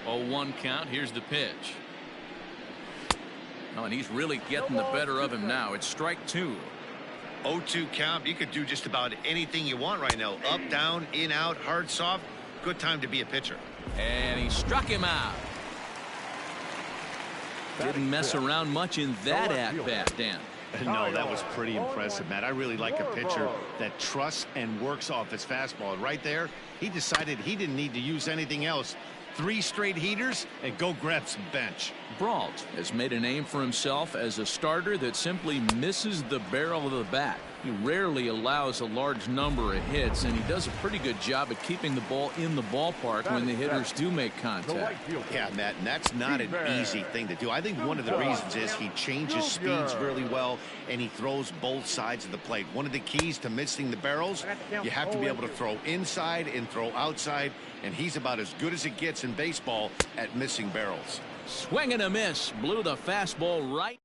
0-1 count. Here's the pitch. Oh, and he's really getting the better of him now. It's strike two. 0-2 count. You could do just about anything you want right now. Up, down, in, out, hard, soft. Good time to be a pitcher. And he struck him out. Didn't mess around much in that at-bat, Dan. No, that was pretty impressive, Matt. I really like a pitcher that trusts and works off his fastball. And right there, he decided he didn't need to use anything else. 3 straight heaters and go grab some bench. Brault has made a name for himself as a starter that simply misses the barrel of the bat. He rarely allows a large number of hits, and he does a pretty good job at keeping the ball in the ballpark when the hitters do make contact. Yeah, Matt, and that's not an easy thing to do. I think one of the reasons is he changes speeds really well, and he throws both sides of the plate. One of the keys to missing the barrels, you have to be able to throw inside and throw outside, and he's about as good as it gets in baseball at missing barrels. Swing and a miss. Blew the fastball right.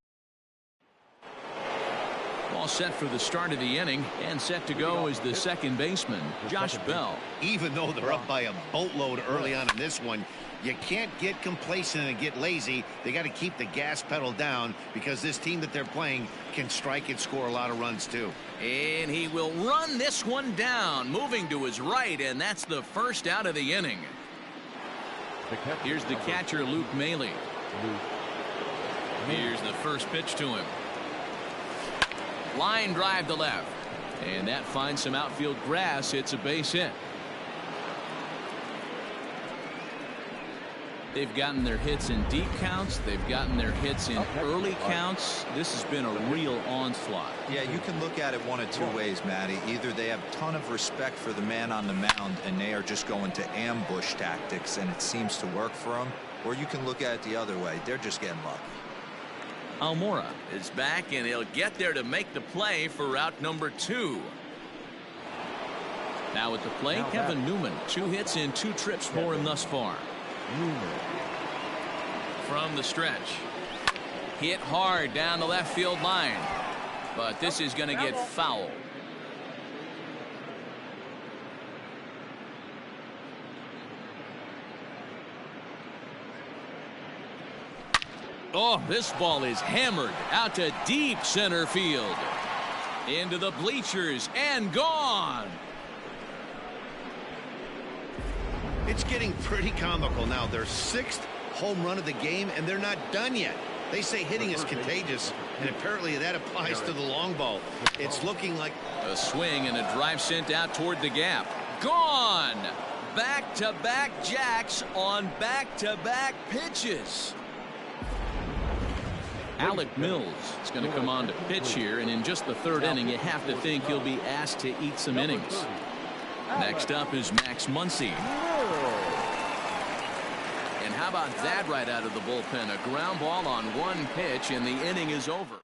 All set for the start of the inning, and set to go is the second baseman, Josh Bell. Even though they're up by a boatload early on in this one, you can't get complacent and get lazy. They got to keep the gas pedal down because this team that they're playing can strike and score a lot of runs too. And he will run this one down, moving to his right, and that's the first out of the inning. Here's the catcher, Luke Maile. Here's the first pitch to him. Line drive to left, and that finds some outfield grass. It's a base hit. They've gotten their hits in deep counts. They've gotten their hits in early counts. This has been a real onslaught. Yeah, you can look at it one of two ways, Matty. Either they have a ton of respect for the man on the mound and they are just going to ambush tactics and it seems to work for them, or you can look at it the other way. They're just getting lucky. Almora is back, and he'll get there to make the play for out number 2. Now at the plate, Kevin Newman. 2 hits in 2 trips for him thus far. From the stretch. Hit hard down the left field line. But this is going to get foul. Oh, this ball is hammered out to deep center field. Into the bleachers and gone. It's getting pretty comical now. Their 6th home run of the game, and they're not done yet. They say hitting is contagious, and apparently that applies to the long ball. It's looking like a swing and a drive sent out toward the gap. Gone. Back-to-back jacks on back-to-back pitches. Alec Mills is going to come on to pitch here, and in just the 3rd inning, you have to think he'll be asked to eat some innings. Next up is Max Muncy. And how about that right out of the bullpen? A ground ball on 1 pitch, and the inning is over.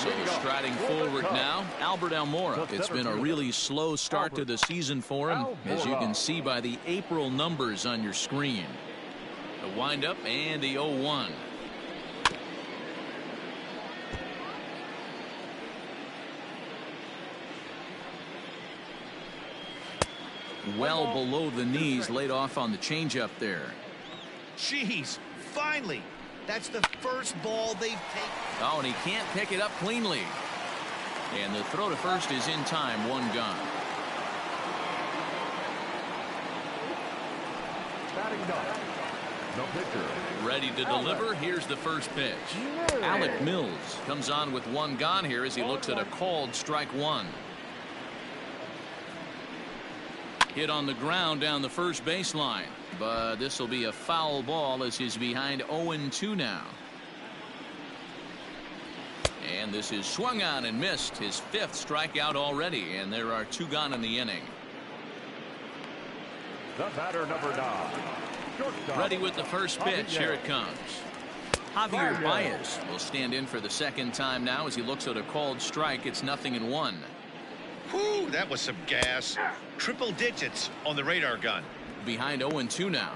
So striding forward now, Albert Almora. It's been a really slow start to the season for him, as you can see by the April numbers on your screen. The windup and the 0-1. Well below the knees, laid off on the changeup there. Jeez, finally. That's the first ball they've taken. Oh, and he can't pick it up cleanly. And the throw to first is in time. One gone. No pitcher. Ready to deliver. Here's the first pitch. Alec Mills comes on with one gone here as he looks at a called strike one. Hit on the ground down the first baseline, but this will be a foul ball as he's behind 0-2 now. And this is swung on and missed, his fifth strikeout already, and there are two gone in the inning. The batter, number 9. Ready with the first pitch. Here it comes. Javier Baez will stand in for the second time now as he looks at a called strike. It's 0-1. Whew, that was some gas. Triple digits on the radar gun. Behind 0-2 now.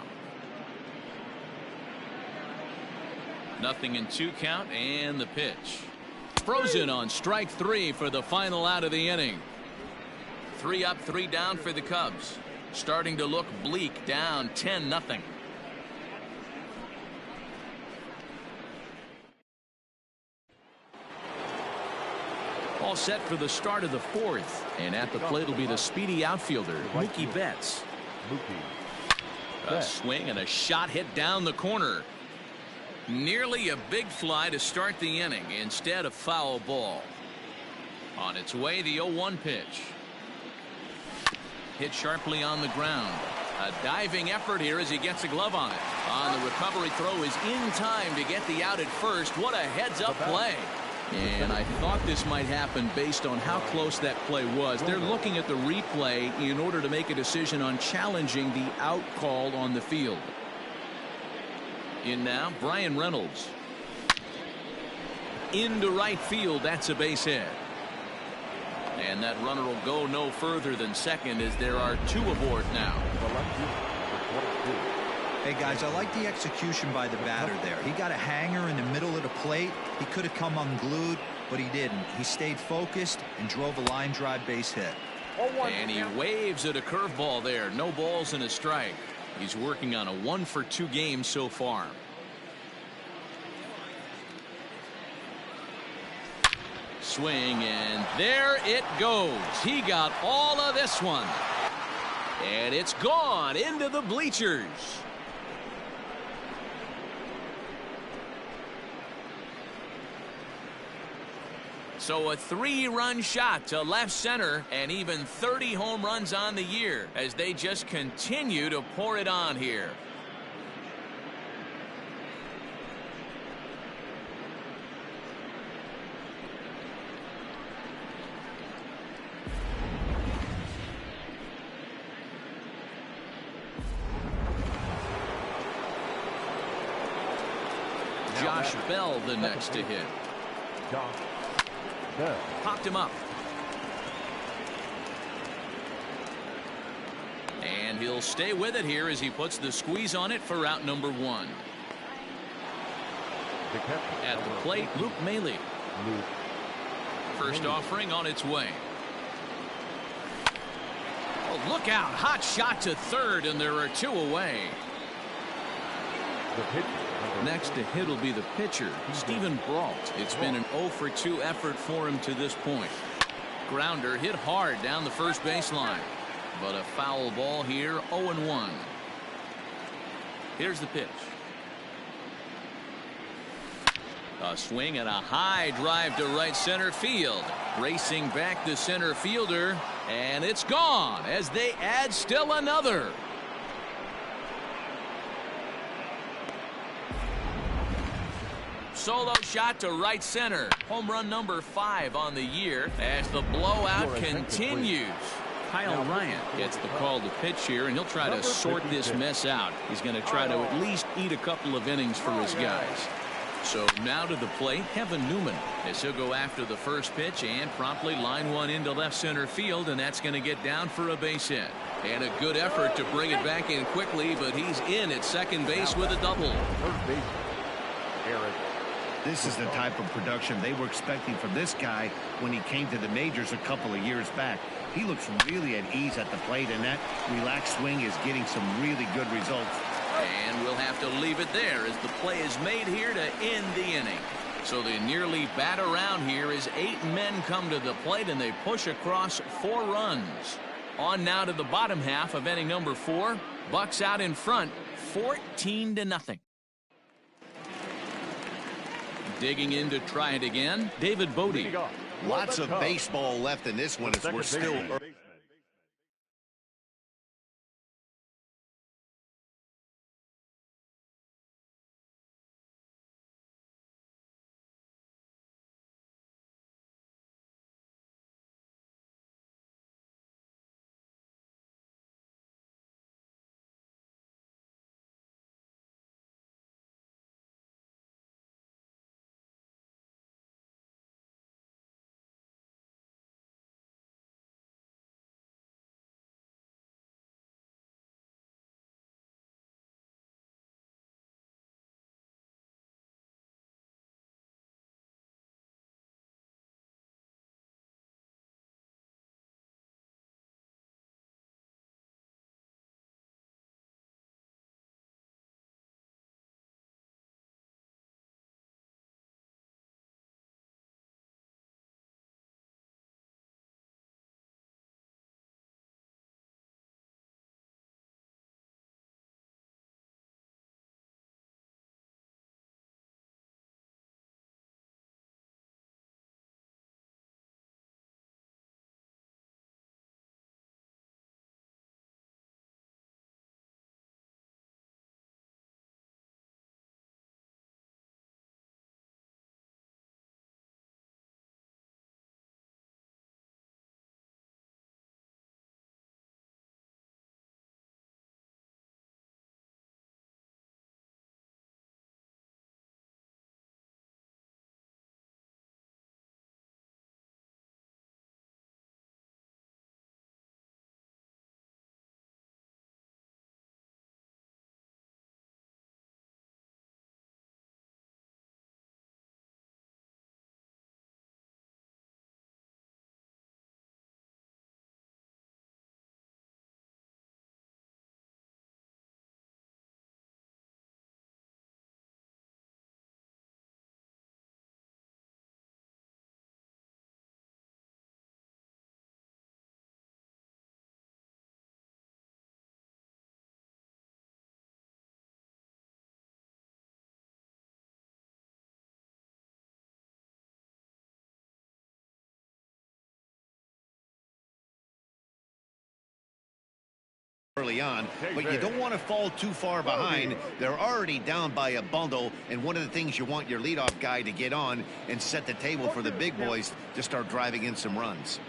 0-2 count, and the pitch. Frozen on strike three for the final out of the inning. 3 up, 3 down for the Cubs. Starting to look bleak, down 10-0. All set for the start of the fourth, and at the plate will be the speedy outfielder Mookie Betts. A swing and a shot hit down the corner. Nearly a big fly to start the inning, instead of foul ball. On its way, the 0-1 pitch. Hit sharply on the ground. A diving effort here as he gets a glove on it. On the recovery throw is in time to get the out at first. What a heads-up play. And I thought this might happen based on how close that play was. They're looking at the replay in order to make a decision on challenging the out call on the field. In now, Brian Reynolds. Into right field, that's a base hit. And that runner will go no further than second as there are 2 aboard now. Hey guys, I like the execution by the batter there. He got a hanger in the middle of the plate. He could have come unglued, but he didn't. He stayed focused and drove a line drive base hit. And he waves at a curveball there. No balls and a strike. He's working on a 1-for-2 game so far. Swing, and there it goes. He got all of this one. And it's gone into the bleachers. So a 3-run shot to left center, and even 30 home runs on the year as they just continue to pour it on here. Josh Bell the next to hit. Popped him up. And he'll stay with it here as he puts the squeeze on it for out number 1. At the plate, Luke Maile. First offering on its way. Oh, look out. Hot shot to third, and there are 2 away. Next to hit will be the pitcher, Stephen Brault. It's been an 0-for-2 effort for him to this point. Grounder hit hard down the first baseline. But a foul ball here, 0-1. Here's the pitch. A swing and a high drive to right center field. Racing back the center fielder, and it's gone as they add still another. Solo shot to right center. Home run number 5 on the year as the blowout continues. Kyle Ryan gets the call to pitch here, and he'll try to sort this mess out. He's going to try to at least eat a couple of innings for his guys. So now to the plate, Kevin Newman, as he'll go after the first pitch and promptly line one into left center field, and that's going to get down for a base hit. And a good effort to bring it back in quickly, but he's in at second base with a double. This is the type of production they were expecting from this guy when he came to the majors a couple of years back. He looks really at ease at the plate, and that relaxed swing is getting some really good results. And we'll have to leave it there as the play is made here to end the inning. So they nearly bat around here as 8 men come to the plate and they push across 4 runs. On now to the bottom half of inning number 4. Bucks out in front 14-0. Digging in to try it again, David Bodie. Lots of baseball left in this one as we're still. Early on, but you don't want to fall too far behind. They're already down by a bundle, and one of the things you want your leadoff guy to get on and set the table for the big boys to start driving in some runs.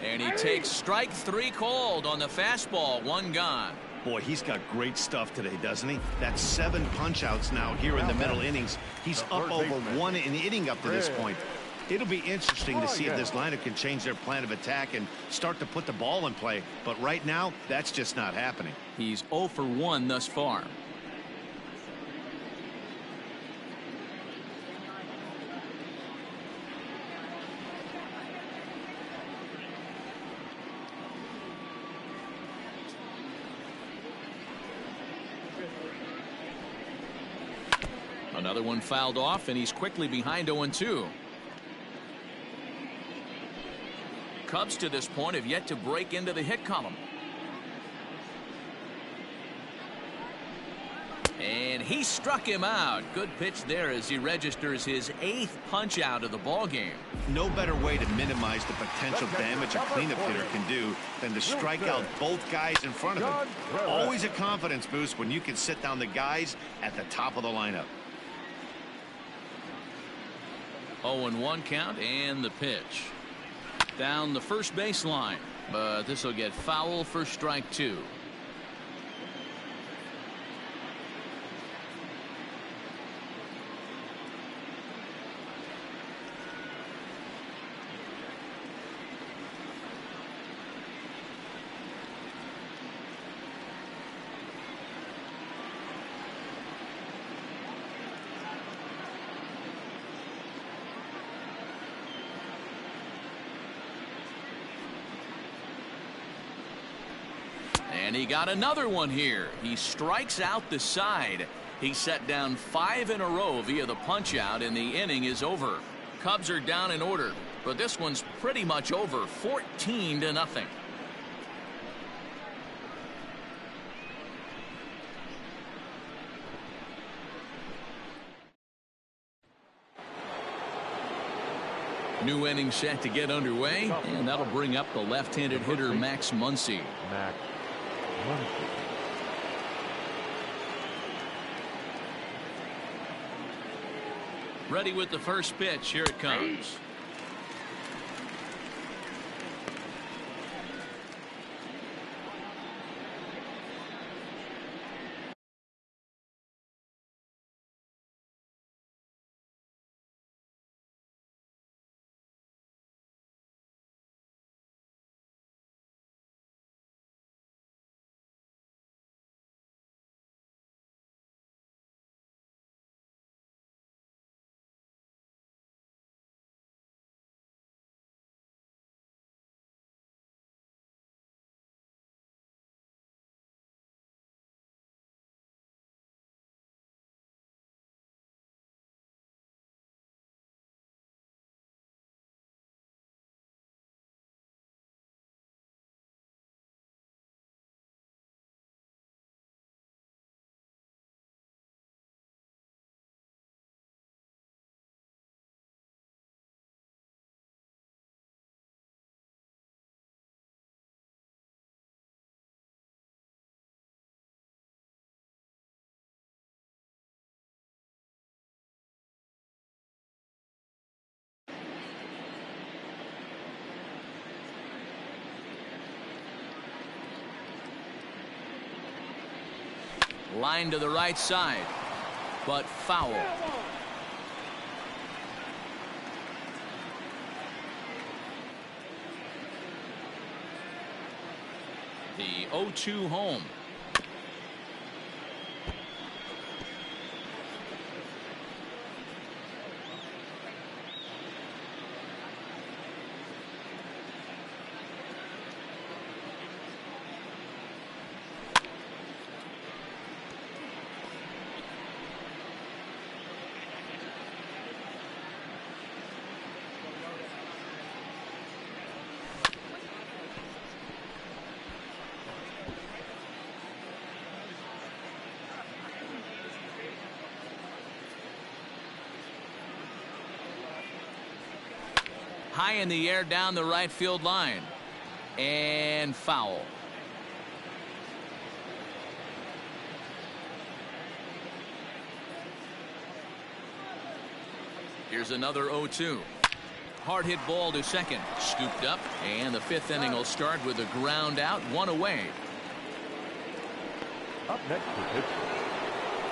And he takes strike 3 called on the fastball. 1 gone. Boy, he's got great stuff today, doesn't he? That's 7 punch-outs now here in the middle innings. He's up over 1 inning up to this point. It'll be interesting to see if this lineup can change their plan of attack and start to put the ball in play. But right now, that's just not happening. He's 0 for 1 thus far. Another one fouled off, and he's quickly behind 0-2. Cubs to this point have yet to break into the hit column. And he struck him out. Good pitch there as he registers his 8th punch out of the ball game. No better way to minimize the potential damage a cleanup hitter can do than to strike out both guys in front of him. Always a confidence boost when you can sit down the guys at the top of the lineup. 0-1 count and the pitch. Down the first baseline, but this will get foul for strike 2. And he got another one here. He strikes out the side. He set down 5 in a row via the punch out, and the inning is over. Cubs are down in order, but this one's pretty much over, 14-0. New inning set to get underway, and that'll bring up the left-handed hitter Max Muncy. Ready with the first pitch. Here it comes. Line to the right side, but foul. The 0-2 home. High in the air down the right field line, and foul. Here's another 0-2. Hard hit ball to second, scooped up, and the 5th inning will start with a ground out, 1 away. Up next to pitch.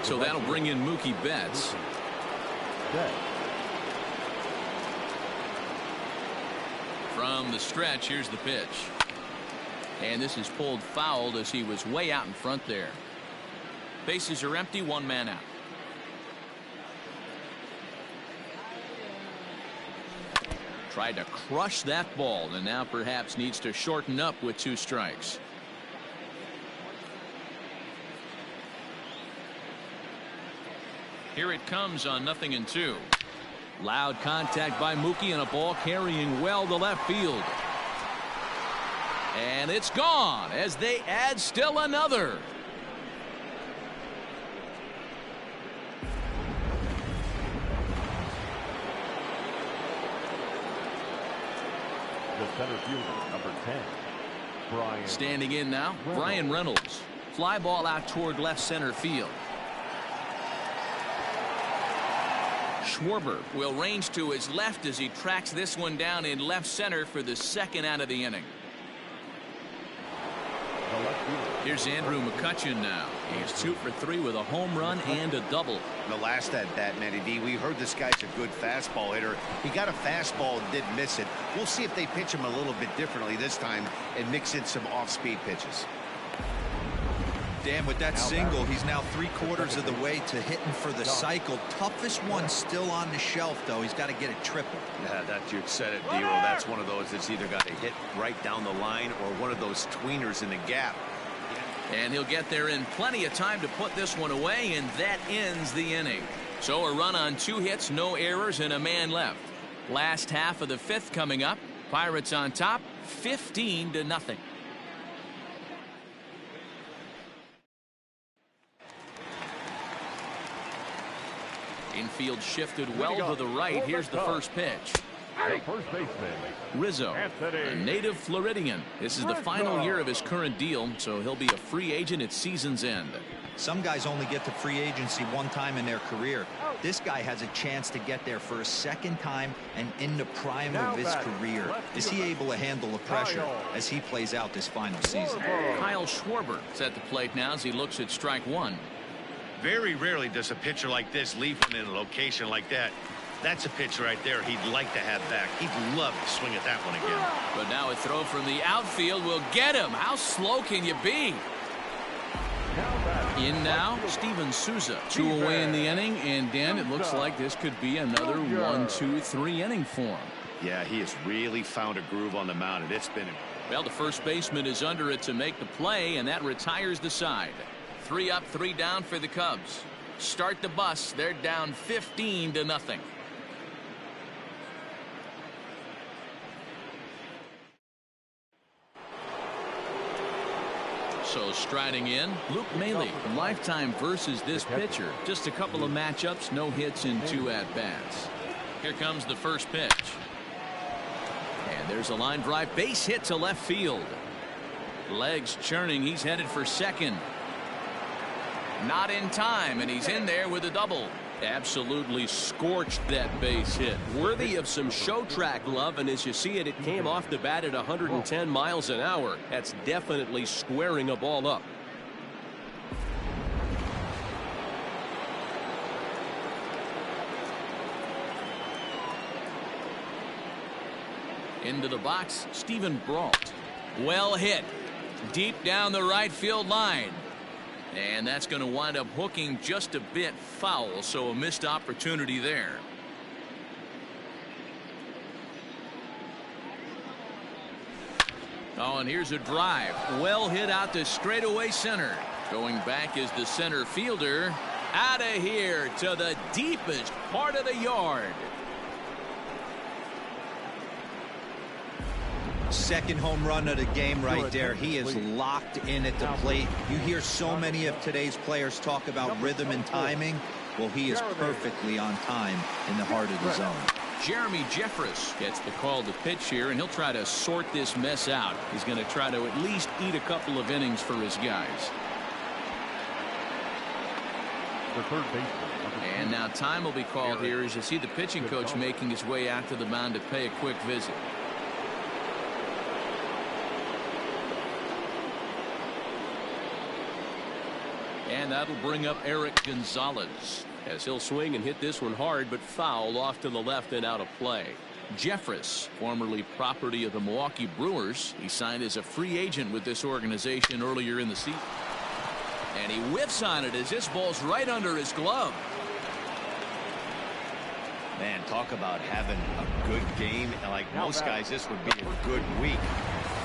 So that'll bring in Mookie Betts. From the stretch, here's the pitch. And this is pulled foul as he was way out in front there. Bases are empty, 1 man out. Tried to crush that ball, and now perhaps needs to shorten up with 2 strikes. Here it comes on 0-2. Loud contact by Mookie, and a ball carrying well to left field. And it's gone as they add still another. The center fielder, number 10, Brian. Standing in now, Brian Reynolds. Fly ball out toward left center field. Schwarber will range to his left as he tracks this one down in left center for the 2nd out of the inning. Here's Andrew McCutchen now. He's 2 for 3 with a home run and a double. The last at bat, Matty D, we heard this guy's a good fastball hitter. He got a fastball and did miss it. We'll see if they pitch him a little bit differently this time and mix in some off-speed pitches. Dan, with that single, he's now 3/4 of the way to hitting for the cycle. Toughest one still on the shelf, though. He's got to get it triple. Yeah, that you said it, D-Roll. That's one of those that's either got to hit right down the line or one of those tweeners in the gap. And he'll get there in plenty of time to put this one away, and that ends the inning. So a run on 2 hits, no errors, and a man left. Last half of the 5th coming up. Pirates on top, 15-0. Infield shifted well to the right. Here's the first pitch. The first baseman, Rizzo, a native Floridian. This is the final year of his current deal, so he'll be a free agent at season's end. Some guys only get to free agency one time in their career. This guy has a chance to get there for a second time and in the prime of his career. Is he able to handle the pressure as he plays out this final season? Kyle Schwarber is at the plate now as he looks at strike 1. Very rarely does a pitcher like this leave one in a location like that. That's a pitch right there he'd like to have back. He'd love to swing at that one again. But now a throw from the outfield will get him. How slow can you be? In now, Steven Souza. 2 away in the inning, and Dan, it looks like this could be another 1, 2, 3 inning for him. Yeah, he has really found a groove on the mound, and it's been... Well, the first baseman is under it to make the play, and that retires the side. 3 up, 3 down for the Cubs. Start the bus. They're down 15-0. So striding in, Luke Maile. Lifetime versus this pitcher. Just a couple of matchups, no hits in 2 at-bats. Here comes the first pitch. And there's a line drive, base hit to left field. Legs churning, he's headed for second. Not in time, and he's in there with a double. Absolutely scorched that base hit. Worthy of some show track love, and as you see it, it came off the bat at 110 miles an hour. That's definitely squaring a ball up. Into the box, Stephen Brault. Well hit. Deep down the right field line. And that's going to wind up hooking just a bit foul, so a missed opportunity there. Oh, and here's a drive. Well hit out to straightaway center. Going back is the center fielder. Out of here to the deepest part of the yard. Second home run of the game right there. He is locked in at the plate. You hear so many of today's players talk about rhythm and timing. Well, he is perfectly on time in the heart of the zone. Jeremy Jeffress gets the call to pitch here, and he'll try to sort this mess out. He's going to try to at least eat a couple of innings for his guys. The third baseman. And now time will be called here as you see the pitching coach making his way out to the mound to pay a quick visit. And that'll bring up Eric Gonzalez as he'll swing and hit this one hard, but foul off to the left and out of play. Jeffress, formerly property of the Milwaukee Brewers. He signed as a free agent with this organization earlier in the season. And he whiffs on it as this ball's right under his glove. Man, talk about having a good game. Like most guys, this would be a good week.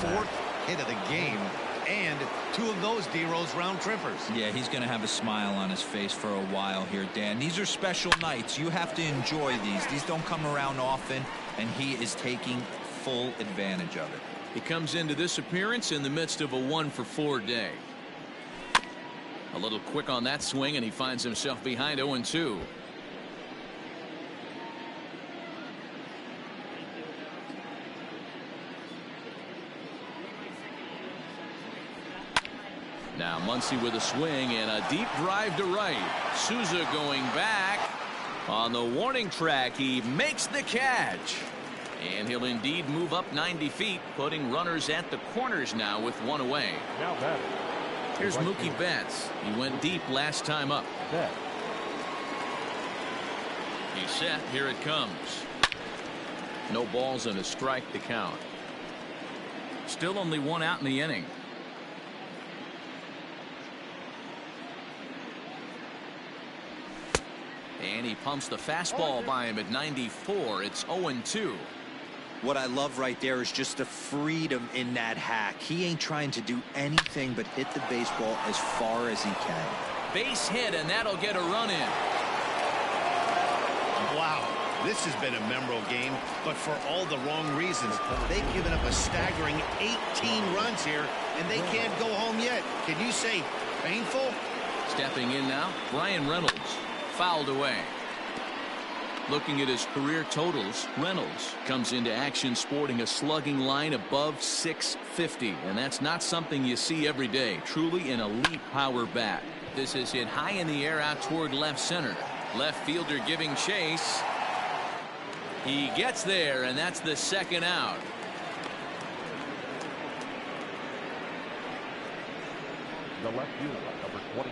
4th hit of the game. And 2 of those D-Rose round trippers. Yeah, he's going to have a smile on his face for a while here, Dan. These are special nights. You have to enjoy these. These don't come around often, and he is taking full advantage of it. He comes into this appearance in the midst of a 1-for-4 day. A little quick on that swing, and he finds himself behind 0-2. Now Muncy with a swing and a deep drive to right. Souza going back on the warning track. He makes the catch, and he'll indeed move up 90 feet, putting runners at the corners now with 1 away. Now batting. Here's Mookie Betts. He went deep last time up. He's set. Here it comes. No balls and a strike to count. Still only 1 out in the inning. And he pumps the fastball by him at 94. It's 0-2. What I love right there is just the freedom in that hack. He ain't trying to do anything but hit the baseball as far as he can. Base hit, and that'll get a run in. Wow, this has been a memorable game, but for all the wrong reasons. They've given up a staggering 18 runs here, and they can't go home yet. Can you say painful? Stepping in now, Bryan Reynolds. Fouled away. Looking at his career totals, Reynolds comes into action sporting a slugging line above 650, and that's not something you see every day. Truly an elite power bat. This is hit high in the air out toward left center. Left fielder giving chase. He gets there, and that's the second out. The left fielder, number 20.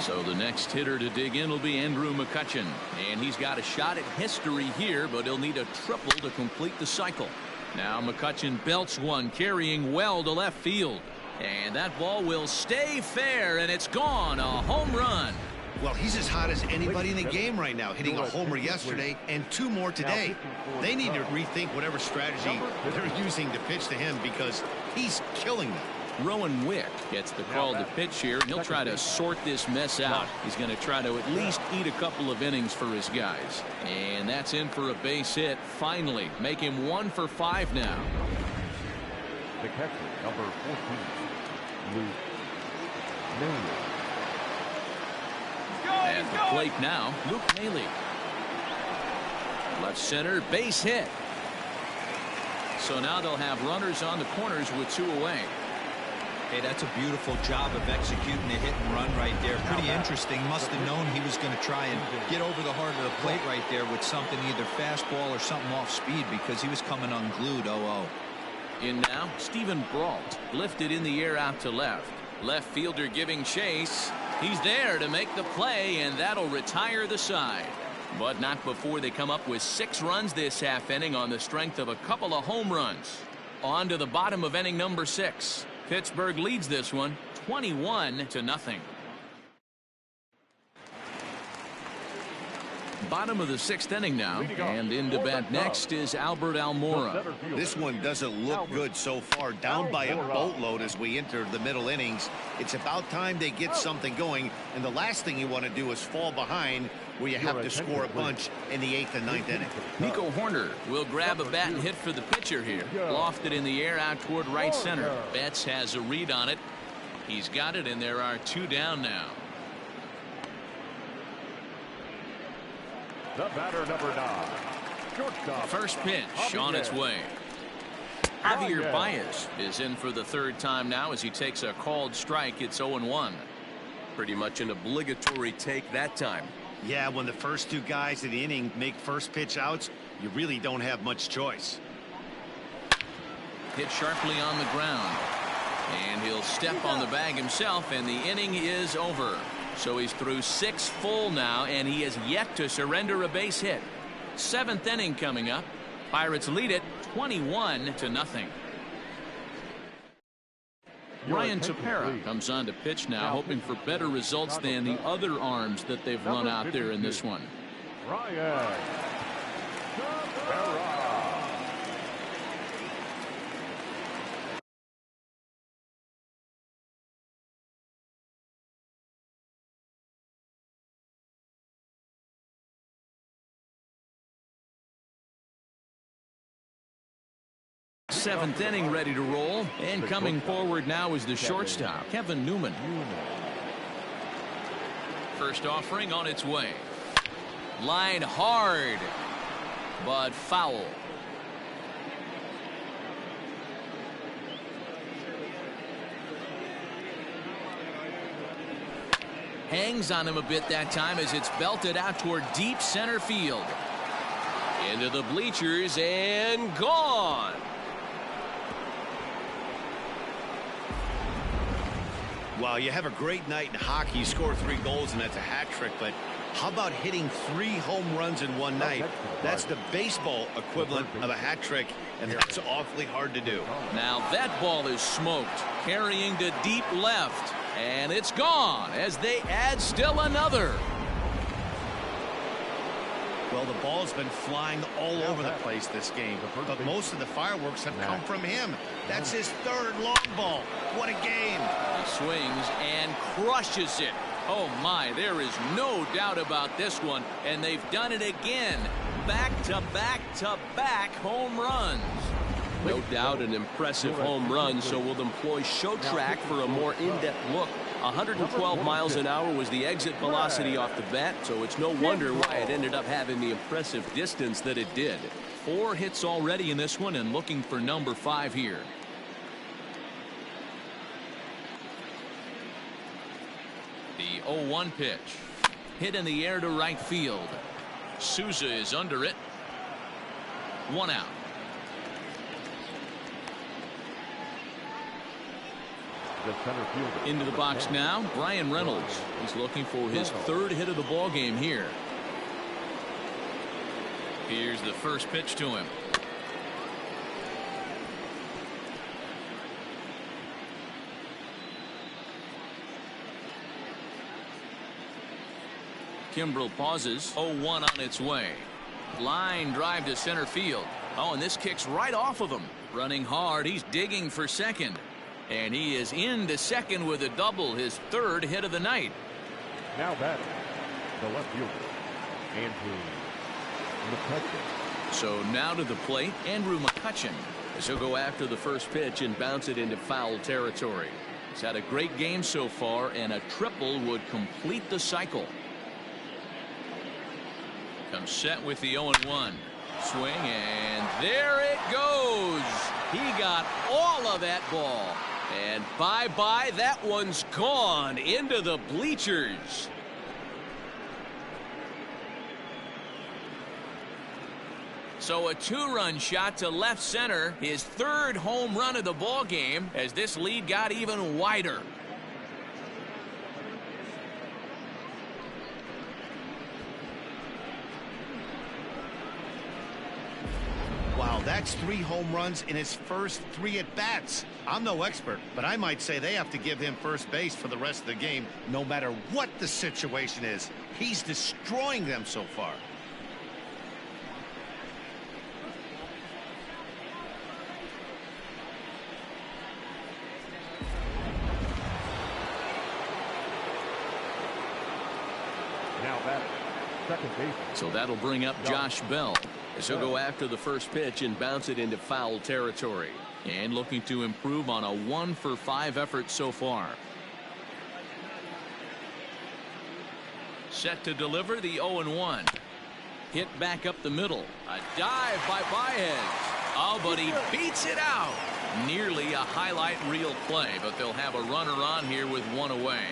So the next hitter to dig in will be Andrew McCutchen, and he's got a shot at history here, but he'll need a triple to complete the cycle. Now McCutchen belts one, carrying well to left field, and that ball will stay fair, and it's gone. A home run. Well, he's as hot as anybody in the game right now, hitting a homer yesterday and 2 more today. They need to rethink whatever strategy they're using to pitch to him, because he's killing them. Rowan Wick gets the call to pitch here, and he'll try to sort this mess out. He's going to try to at least eat a couple of innings for his guys. And that's in for a base hit. Finally, make him 1 for 5 now. The catcher, number 14, Luke Maile. At the plate now, Luke Maile. Left center, base hit. So now they'll have runners on the corners with 2 away. Hey, that's a beautiful job of executing a hit and run right there. Pretty interesting. Must have known he was going to try and get over the heart of the plate right there with something, either fastball or something off speed, because he was coming unglued. 0-0. In now, Stephen Brault lifted in the air out to left. Left fielder giving chase. He's there to make the play, and that'll retire the side. But not before they come up with 6 runs this half inning on the strength of a couple of home runs. On to the bottom of inning number 6. Pittsburgh leads this one 21-0. Bottom of the 6th inning now, and into bat next is Albert Almora. This one doesn't look good so far. Down by a boatload as we enter the middle innings. It's about time they get something going, and the last thing you want to do is fall behind where you have to score a bunch in the 8th and 9th inning. Nico Hoerner will grab a bat and hit for the pitcher here. Lofted in the air out toward right center. Betts has a read on it. He's got it, and there are 2 down now. The batter, number 9. Shortstop. First pitch on its way. Javier Baez is in for the 3rd time now as he takes a called strike. It's 0-1. Pretty much an obligatory take that time. Yeah, when the first 2 guys in the inning make first pitch outs, you really don't have much choice. Hit sharply on the ground, and he'll step on the bag himself, and the inning is over. So he's through 6 full now, and he has yet to surrender a base hit. 7th inning coming up. Pirates lead it 21-0. Ryan Tepera comes on to pitch now, hoping for better results than the other arms that they've run out there in this one. Ryan Tepera. Seventh inning ready to roll, and coming forward now is the shortstop, Kevin Newman. First offering on its way. Line hard, but foul. Hangs on him a bit that time as it's belted out toward deep center field. Into the bleachers and gone. Well, you have a great night in hockey. You score 3 goals, and that's a hat trick. But how about hitting 3 home runs in one night? That's the baseball equivalent of a hat trick, and that's awfully hard to do. Now that ball is smoked, carrying to deep left, and it's gone as they add still another. Well, the ball's been flying all over the place this game, but most of the fireworks have come from him. That's his 3rd long ball. What a game. He swings and crushes it. Oh my, there is no doubt about this one, and they've done it again. Back-to-back-to-back home runs. No doubt an impressive home run, so we'll employ ShowTrack for a more in-depth look. 112 miles an hour was the exit velocity off the bat, so it's no wonder why it ended up having the impressive distance that it did. 4 hits already in this one, and looking for number 5 here. The 0-1 pitch. Hit in the air to right field. Souza is under it. 1 out. Into the box now, Bryan Reynolds. He's looking for his 3rd hit of the ball game here. Here's the first pitch to him. Kimbrel pauses. 0-1 on its way. Line drive to center field. Oh, and this kicks right off of him. Running hard, he's digging for second. And he is into second with a double, his 3rd hit of the night. Now batting, the left fielder, Andrew McCutchen. So now to the plate, Andrew McCutchen, as he'll go after the first pitch and bounce it into foul territory. He's had a great game so far, and a triple would complete the cycle. Comes set with the 0-1. Swing, and there it goes. He got all of that ball. And bye-bye, that one's gone into the bleachers. So a 2-run shot to left center, his 3rd home run of the ball game, as this lead got even wider. Wow, that's 3 home runs in his first 3 at-bats. I'm no expert, but I might say they have to give him first base for the rest of the game, no matter what the situation is. He's destroying them so far. Now batting, second base. So that'll bring up Josh Bell, as he'll go after the first pitch and bounce it into foul territory. And looking to improve on a 1-for-5 effort so far. Set to deliver the 0-1. Hit back up the middle. A dive by Baez. Oh, but he beats it out. Nearly a highlight reel play, but they'll have a runner on here with 1 away.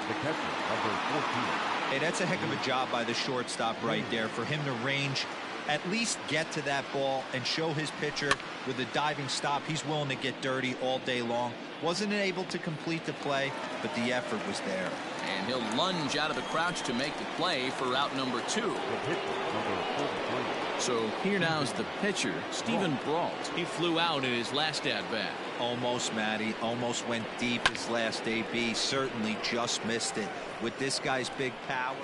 The catcher, number 14. Hey, that's a heck of a job by the shortstop right there for him to range, at least get to that ball and show his pitcher with a diving stop. He's willing to get dirty all day long. Wasn't able to complete the play, but the effort was there. And he'll lunge out of the crouch to make the play for out number 2. The pitcher, number 43. So here now is the pitcher, Steven Brault. He flew out in his last at-bat. Almost, Matty. Almost went deep his last AB. Certainly just missed it. With this guy's big power.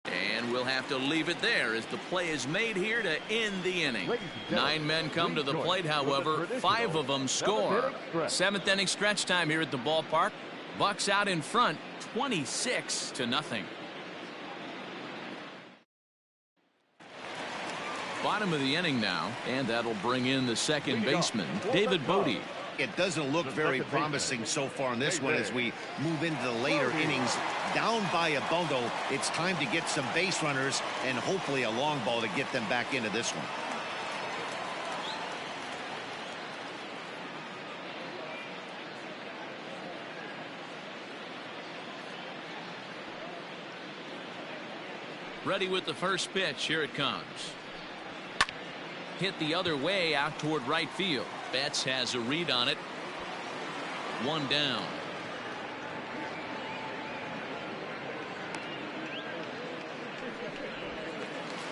And we'll have to leave it there as the play is made here to end the inning. 9 men come to the plate, however. 5 of them score. 7th inning stretch time here at the ballpark. Bucks out in front, 26-0. Bottom of the inning now, and that'll bring in the second baseman, David Bote. It doesn't look very promising so far in this one as we move into the later innings. Down by a bundle, it's time to get some base runners and hopefully a long ball to get them back into this one. Ready with the first pitch. Here it comes. Hit the other way out toward right field. Betts has a read on it. One down.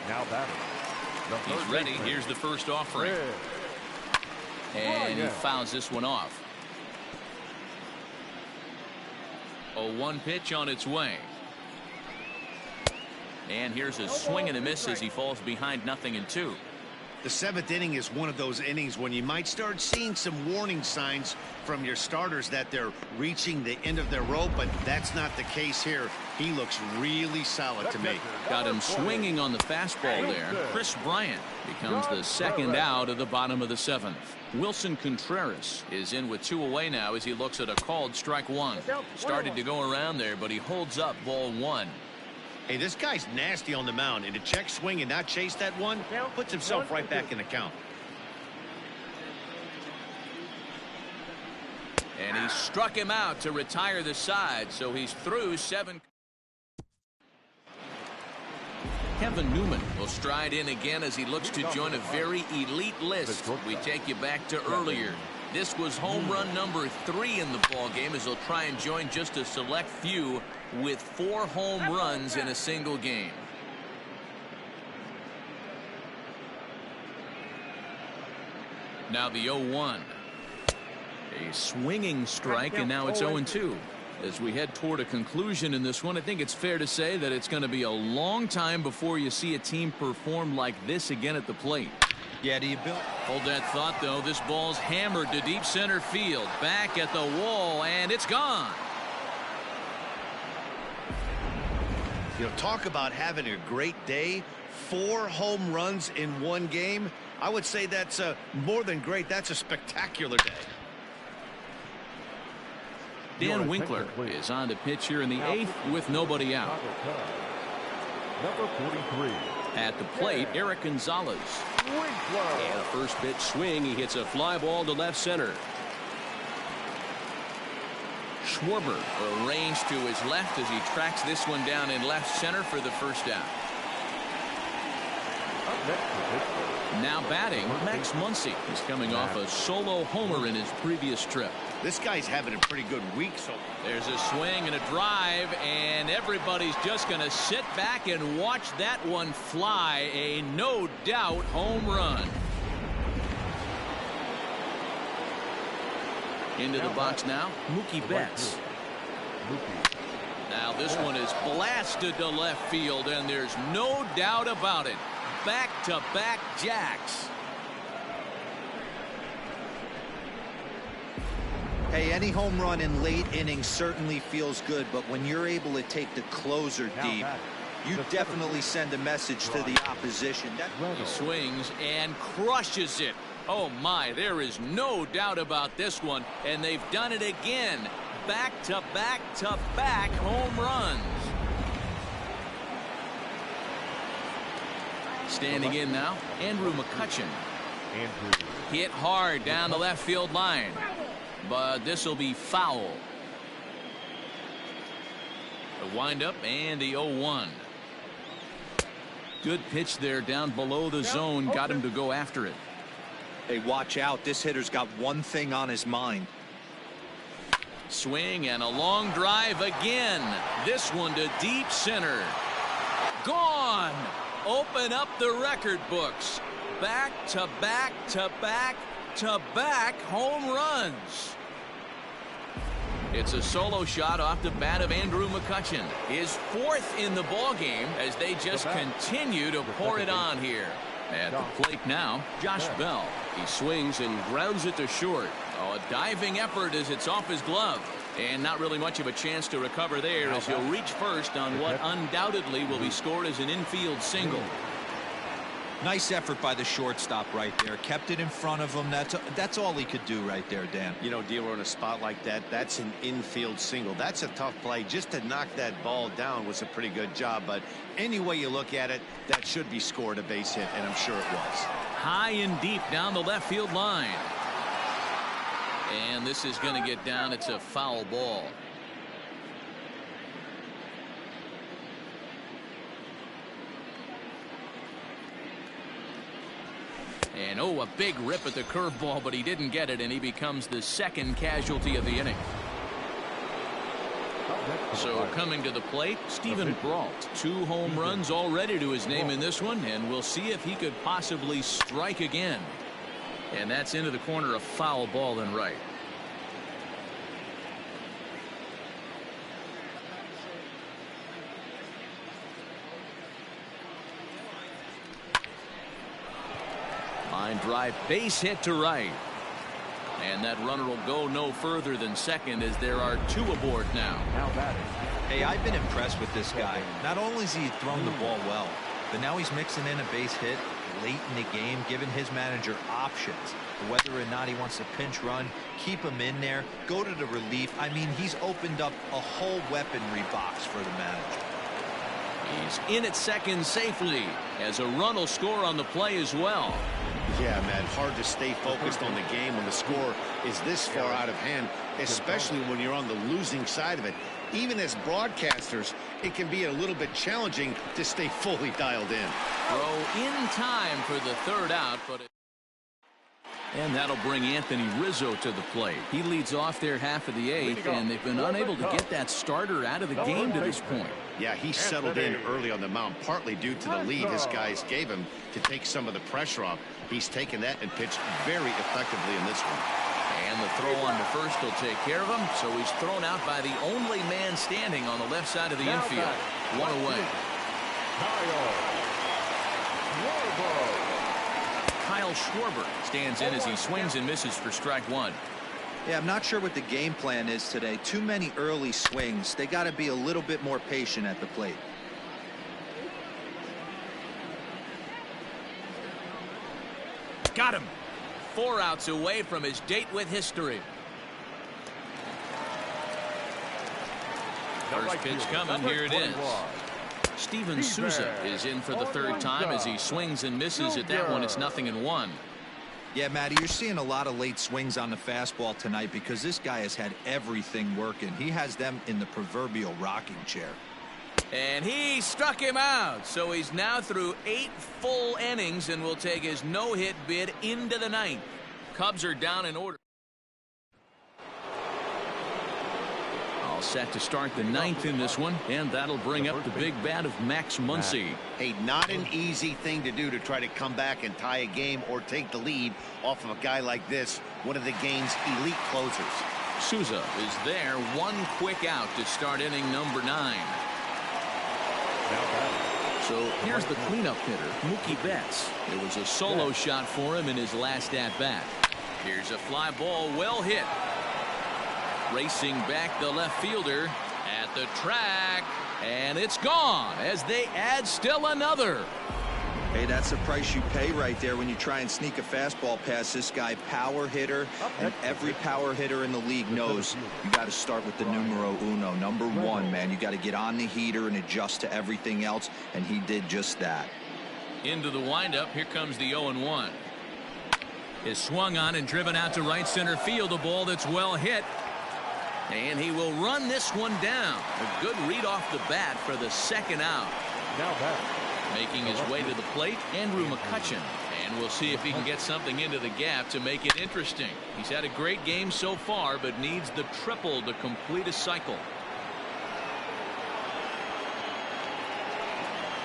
Now batting. He's ready. Here's the first offering. And he fouls this one off. 0-1 pitch on its way. And here's a swing and a miss as he falls behind 0-2. The seventh inning is one of those innings when you might start seeing some warning signs from your starters that they're reaching the end of their rope, but that's not the case here. He looks really solid to me. Got him swinging on the fastball there. Chris Bryant becomes the second out of the bottom of the seventh. Wilson Contreras is in with 2 away now as he looks at a called strike one. Started to go around there, but he holds up ball one. Hey, this guy's nasty on the mound, and to check swing and not chase that one puts himself right back in the count. And he struck him out to retire the side, so he's through 7. Kevin Newman will stride in again as he looks to join a very elite list. We take you back to earlier. This was home run number 3 in the ball game as he'll try and join just a select few with 4 home runs in a single game. Now the 0-1. A swinging strike, and now it's 0-2. As we head toward a conclusion in this one, I think it's fair to say that it's going to be a long time before you see a team perform like this again at the plate. Yeah, do you build? Hold that thought, though. This ball's hammered to deep center field. Back at the wall, and it's gone. You know, talk about having a great day. 4 home runs in one game. I would say that's more than great. That's a spectacular day. Dan Winkler is on to pitch here in the 8th with nobody out. Number 43. At the plate, Eric Gonzalez. And a first pitch swing. He hits a fly ball to left center. Schwarber arranged to his left as he tracks this one down in left center for the first out. Now batting, Max Muncy. He's coming off a solo homer in his previous trip. This guy's having a pretty good week. So there's a swing and a drive, and everybody's just going to sit back and watch that one fly. A no doubt home run. Into the box now, Mookie Betts. Now this one is blasted to left field, and there's no doubt about it. Back-to-back jacks. Hey, any home run in late innings certainly feels good, but when you're able to take the closer deep, you definitely send a message to the opposition. He swings and crushes it. Oh my, there is no doubt about this one, and they've done it again. Back-to-back-to-back home runs. Standing in now, Andrew McCutchen. Hit hard down the left field line, but this will be foul. The windup and the 0-1. Good pitch there down below the zone, got him to go after it. Hey, watch out. This hitter's got one thing on his mind. Swing and a long drive again. This one to deep center. Gone. Open up the record books. Back-to-back-to-back-to-back home runs. It's a solo shot off the bat of Andrew McCutchen. His 4th in the ballgame as they just continue to pour it on here. At the plate now, Josh Bell. He swings and grounds it to short. Oh, a diving effort as it's off his glove. And not really much of a chance to recover there as he'll reach first on what undoubtedly will be scored as an infield single. Nice effort by the shortstop right there. Kept it in front of him. That's all he could do right there, Dan. You know, D-Roll, in a spot like that, that's an infield single. That's a tough play. Just to knock that ball down was a pretty good job. But any way you look at it, that should be scored a base hit, and I'm sure it was. High and deep down the left field line. And this is going to get down. It's a foul ball. And a big rip at the curveball, but he didn't get it, and he becomes the second casualty of the inning. So coming to the plate, Steven Brault. 2 home runs already to his name in this one, and we'll see if he could possibly strike again. And that's into the corner, a foul ball and right. Line drive, base hit to right. And that runner will go no further than second as there are 2 aboard now. Hey, I've been impressed with this guy. Not only has he thrown the ball well, but now he's mixing in a base hit late in the game, giving his manager options. Whether or not he wants to pinch run, keep him in there, go to the relief. I mean, he's opened up a whole weaponry box for the manager. He's in at second safely as a run will score on the play as well. Yeah, man, hard to stay focused on the game when the score is this far out of hand, especially when you're on the losing side of it. Even as broadcasters, it can be a little bit challenging to stay fully dialed in. Throw in time for the 3rd out, but and that'll bring Anthony Rizzo to the plate. He leads off their half of the 8th, and they've been unable to get that starter out of the game to this point. Yeah, he settled in early on the mound, partly due to the lead his guys gave him to take some of the pressure off. He's taken that and pitched very effectively in this one. And the throw on to first will take care of him, so he's thrown out by the only man standing on the left side of the infield. 1 away. Kyle Schwarber stands in as he swings and misses for strike 1. Yeah, I'm not sure what the game plan is today. Too many early swings. They got to be a little bit more patient at the plate. Got him. 4 outs away from his date with history. First pitch coming. Here it is. Steven Souza is in for the 3rd time as he swings and misses at that one. It's 0-1. Yeah, Matty, you're seeing a lot of late swings on the fastball tonight because this guy has had everything working. He has them in the proverbial rocking chair. And he struck him out. So he's now through 8 full innings and will take his no-hit bid into the 9th. Cubs are down in order. All set to start the 9th in this one, and that'll bring up the big bat of Max Muncy. Hey, not an easy thing to do to try to come back and tie a game or take the lead off of a guy like this, one of the game's elite closers. Souza is there, 1 quick out to start inning number 9. So here's the cleanup hitter, Mookie Betts. It was a solo shot for him in his last at-bat. Here's a fly ball, well hit. Racing back the left fielder at the track, and it's gone as they add still another. Hey, that's the price you pay right there when you try and sneak a fastball past this guy. Power hitter, and every power hitter in the league knows you got to start with the numero uno, number 1, man. You got to get on the heater and adjust to everything else, and he did just that. Into the windup, here comes the 0-1. Is swung on and driven out to right center field, a ball that's well hit. And he will run this one down. A good read off the bat for the 2nd out. Now back. Making his way to the plate, Andrew McCutchen. And we'll see if he can get something into the gap to make it interesting. He's had a great game so far, but needs the triple to complete a cycle.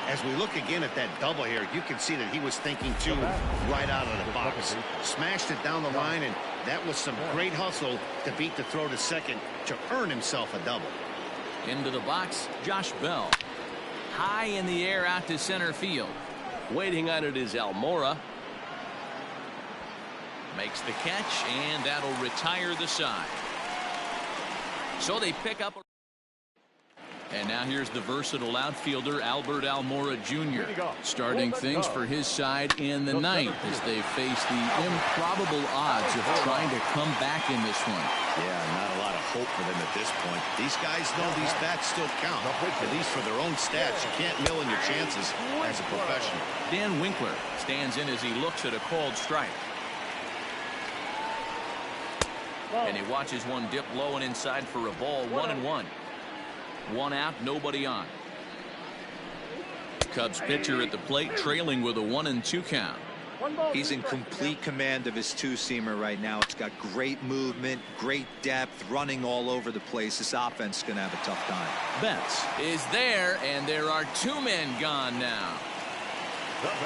As we look again at that double here, you can see that he was thinking too right out of the box. Smashed it down the line, and that was some great hustle to beat the throw to second to earn himself a double. Into the box, Josh Bell. High in the air out to center field. Waiting on it is Almora. Makes the catch, and that'll retire the side. So they pick up. And now here's the versatile outfielder Albert Almora Jr. starting things for his side in the ninth as they face the improbable odds of trying to come back in this one. Yeah, not a lot of hope for them at this point. These guys know these bats still count, at least for their own stats. You can't mill in your chances as a professional. Dan Winkler stands in as he looks at a called strike. And he watches one dip low and inside for a ball. 1-1. One out, nobody on. Cubs pitcher at the plate trailing with a 1-2 count. He's in complete command of his two-seamer right now. It's got great movement, great depth, running all over the place. This offense is going to have a tough time. Betts is there, and there are two men gone now.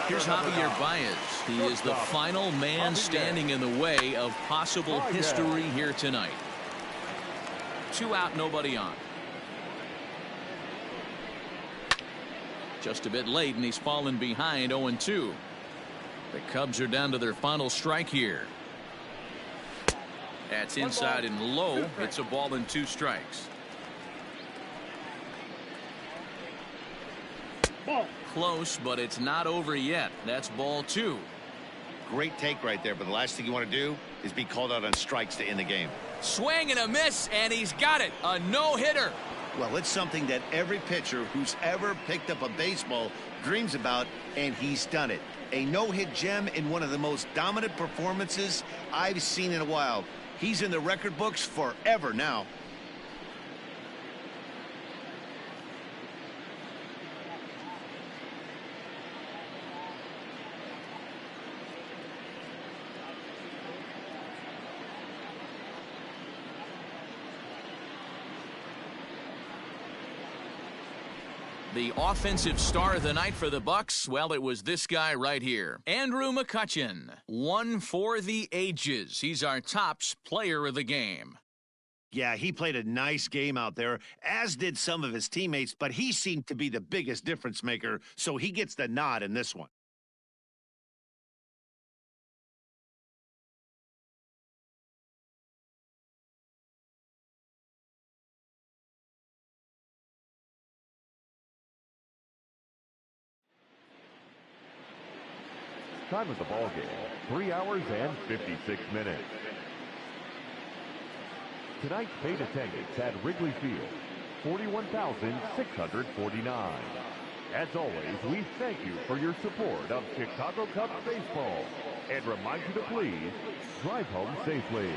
Here's Javier Baez. He is the final man standing in the way of possible history here tonight. 2 out, nobody on. Just a bit late, and he's fallen behind 0-2. The Cubs are down to their final strike here. That's inside and low. It's a ball and 2 strikes. Close, but it's not over yet. That's ball 2. Great take right there, but the last thing you want to do is be called out on strikes to end the game. Swing and a miss, and he's got it. A no-hitter. Well, it's something that every pitcher who's ever picked up a baseball dreams about, and he's done it. A no-hit gem in one of the most dominant performances I've seen in a while. He's in the record books forever now. The offensive star of the night for the Bucks, well, it was this guy right here. Andrew McCutchen, one for the ages. He's our tops player of the game. Yeah, he played a nice game out there, as did some of his teammates, but he seemed to be the biggest difference maker, so he gets the nod in this one. Time of the ball game, 3 hours and 56 minutes. Tonight's paid attendance at Wrigley Field, 41,649. As always, we thank you for your support of Chicago Cubs baseball and remind you to please drive home safely.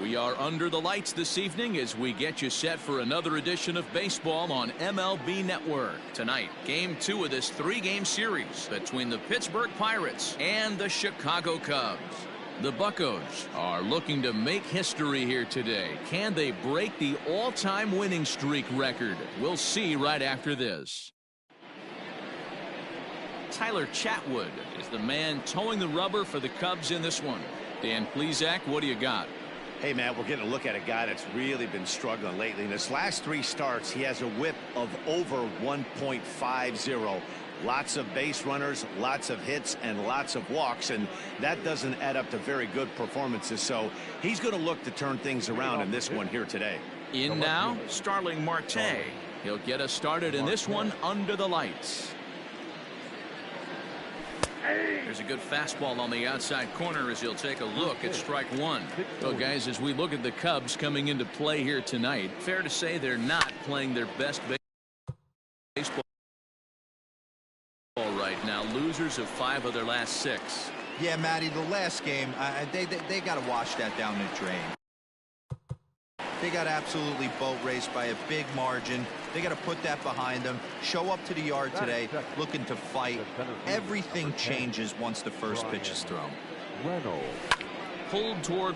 We are under the lights this evening as we get you set for another edition of baseball on MLB Network. Tonight, Game 2 of this 3-game series between the Pittsburgh Pirates and the Chicago Cubs. The Buccos are looking to make history here today. Can they break the all-time winning streak record? We'll see right after this. Tyler Chatwood is the man towing the rubber for the Cubs in this one. Dan Plesac, what do you got? Hey, Matt, we're getting a look at a guy that's really been struggling lately. In his last 3 starts, he has a whip of over 1.50. Lots of base runners, lots of hits, and lots of walks, and that doesn't add up to very good performances. So he's going to look to turn things around in this one here today. In now, Starling Marte. He'll get us started in this one under the lights. There's a good fastball on the outside corner as he'll take a look at strike 1. Well, guys, as we look at the Cubs coming into play here tonight, fair to say they're not playing their best baseball right now. Losers of 5 of their last 6. Yeah, Matty, the last game, they got to wash that down the drain. They got absolutely boat raced by a big margin. They got to put that behind them. Show up to the yard today looking to fight. Everything changes once the first pitch is thrown. Pulled toward